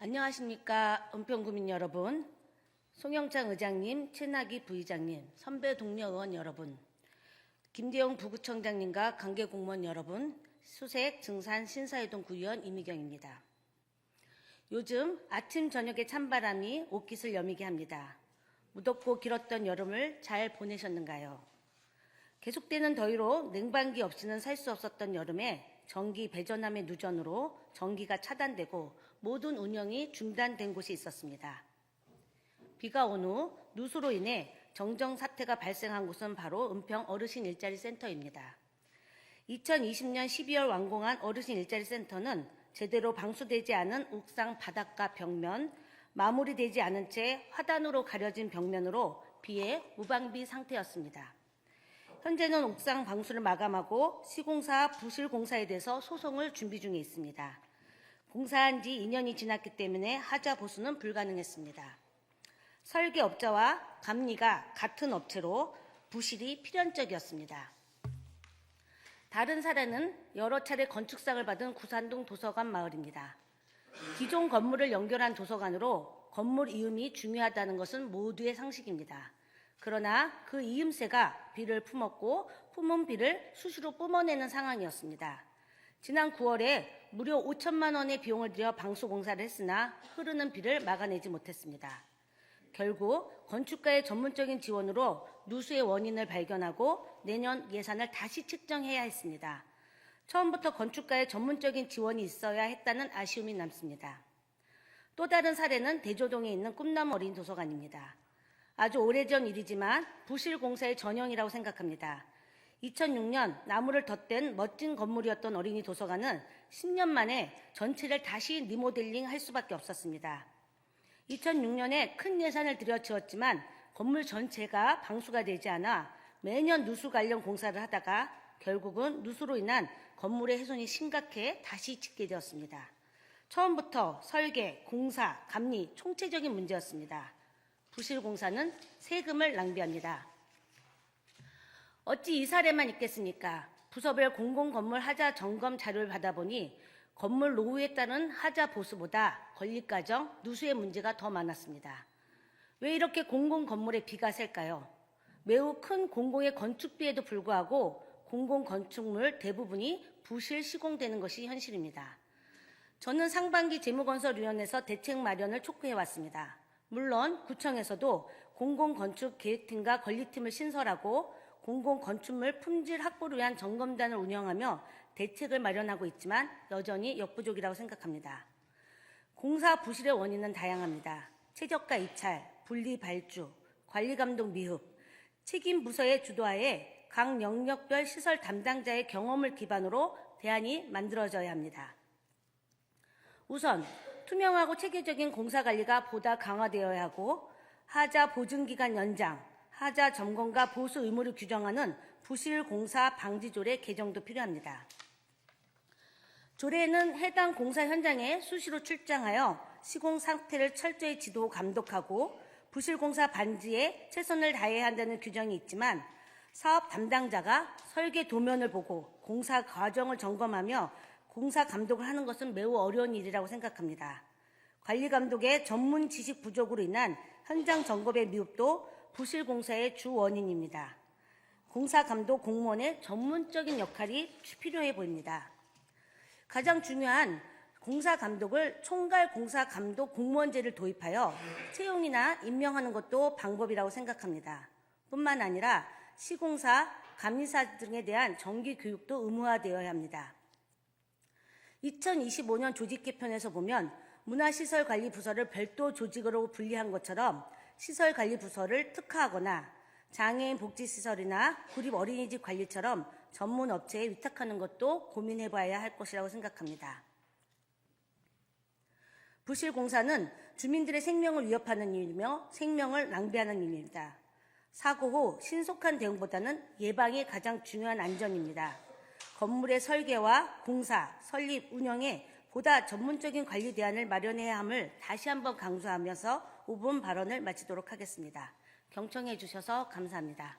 안녕하십니까 은평구민 여러분, 송영창 의장님, 최낙희 부의장님, 선배 동료 의원 여러분, 김대영 부구청장님과 관계공무원 여러분, 수색 증산 신사회동 구의원 이미경입니다. 요즘 아침 저녁에 찬바람이 옷깃을 여미게 합니다. 무덥고 길었던 여름을 잘 보내셨는가요? 계속되는 더위로 냉방기 없이는 살 수 없었던 여름에 전기 배전함의 누전으로 전기가 차단되고 모든 운영이 중단된 곳이 있었습니다. 비가 온 후 누수로 인해 정정 사태가 발생한 곳은 바로 은평 어르신 일자리 센터입니다. 2020년 12월 완공한 어르신 일자리 센터는 제대로 방수되지 않은 옥상 바닥과 벽면, 마무리되지 않은 채 화단으로 가려진 벽면으로 비에 무방비 상태였습니다. 현재는 옥상 방수를 마감하고 시공사 부실공사에 대해서 소송을 준비 중에 있습니다. 공사한 지 2년이 지났기 때문에 하자 보수는 불가능했습니다. 설계업자와 감리가 같은 업체로 부실이 필연적이었습니다. 다른 사례는 여러 차례 건축상을 받은 구산동 도서관 마을입니다. 기존 건물을 연결한 도서관으로 건물 이음이 중요하다는 것은 모두의 상식입니다. 그러나 그 이음새가 비를 품었고 품은 비를 수시로 뿜어내는 상황이었습니다. 지난 9월에 무려 5천만 원의 비용을 들여 방수 공사를 했으나 흐르는 비를 막아내지 못했습니다. 결국 건축가의 전문적인 지원으로 누수의 원인을 발견하고 내년 예산을 다시 책정해야 했습니다. 처음부터 건축가의 전문적인 지원이 있어야 했다는 아쉬움이 남습니다. 또 다른 사례는 대조동에 있는 꿈나무 어린이 도서관입니다. 아주 오래전 일이지만 부실 공사의 전형이라고 생각합니다. 2006년 나무를 덧댄 멋진 건물이었던 어린이 도서관은 10년 만에 전체를 다시 리모델링 할 수밖에 없었습니다. 2006년에 큰 예산을 들여 지었지만 건물 전체가 방수가 되지 않아 매년 누수 관련 공사를 하다가 결국은 누수로 인한 건물의 훼손이 심각해 다시 짓게 되었습니다. 처음부터 설계, 공사, 감리, 총체적인 문제였습니다. 부실 공사는 세금을 낭비합니다. 어찌 이 사례만 있겠습니까? 부서별 공공건물 하자 점검 자료를 받아보니 건물 노후에 따른 하자 보수보다 건립과정, 누수의 문제가 더 많았습니다. 왜 이렇게 공공건물에 비가 셀까요? 매우 큰 공공의 건축비에도 불구하고 공공건축물 대부분이 부실 시공되는 것이 현실입니다. 저는 상반기 재무건설위원회에서 대책 마련을 촉구해왔습니다. 물론 구청에서도 공공건축계획팀과 건립팀을 신설하고 공공건축물 품질 확보를 위한 점검단을 운영하며 대책을 마련하고 있지만 여전히 역부족이라고 생각합니다. 공사 부실의 원인은 다양합니다. 최저가 이찰, 분리 발주, 관리감독 미흡, 책임 부서의 주도하에 각 영역별 시설 담당자의 경험을 기반으로 대안이 만들어져야 합니다. 우선 투명하고 체계적인 공사관리가 보다 강화되어야 하고 하자 보증기간 연장, 하자 점검과 보수 의무를 규정하는 부실 공사 방지 조례 개정도 필요합니다. 조례는 해당 공사 현장에 수시로 출장하여 시공 상태를 철저히 지도 감독하고 부실 공사 반지에 최선을 다해야 한다는 규정이 있지만 사업 담당자가 설계 도면을 보고 공사 과정을 점검하며 공사 감독을 하는 것은 매우 어려운 일이라고 생각합니다. 관리 감독의 전문 지식 부족으로 인한 현장 점검의 미흡도 부실 공사의 주 원인입니다. 공사 감독 공무원의 전문적인 역할이 필요해 보입니다. 가장 중요한 공사 감독을 총괄 공사 감독 공무원제를 도입하여 채용이나 임명하는 것도 방법이라고 생각합니다. 뿐만 아니라 시공사, 감리사 등에 대한 정기 교육도 의무화되어야 합니다. 2025년 조직 개편에서 보면 문화시설관리부서를 별도 조직으로 분리한 것처럼 시설관리부서를 특화하거나 장애인 복지시설이나 구립 어린이집 관리처럼 전문 업체에 위탁하는 것도 고민해봐야 할 것이라고 생각합니다. 부실 공사는 주민들의 생명을 위협하는 일이며 생명을 낭비하는 일입니다. 사고 후 신속한 대응보다는 예방이 가장 중요한 안전입니다. 건물의 설계와 공사, 설립, 운영에 보다 전문적인 관리 대안을 마련해야 함을 다시 한번 강조하면서 5분 발언을 마치도록 하겠습니다. 경청해 주셔서 감사합니다.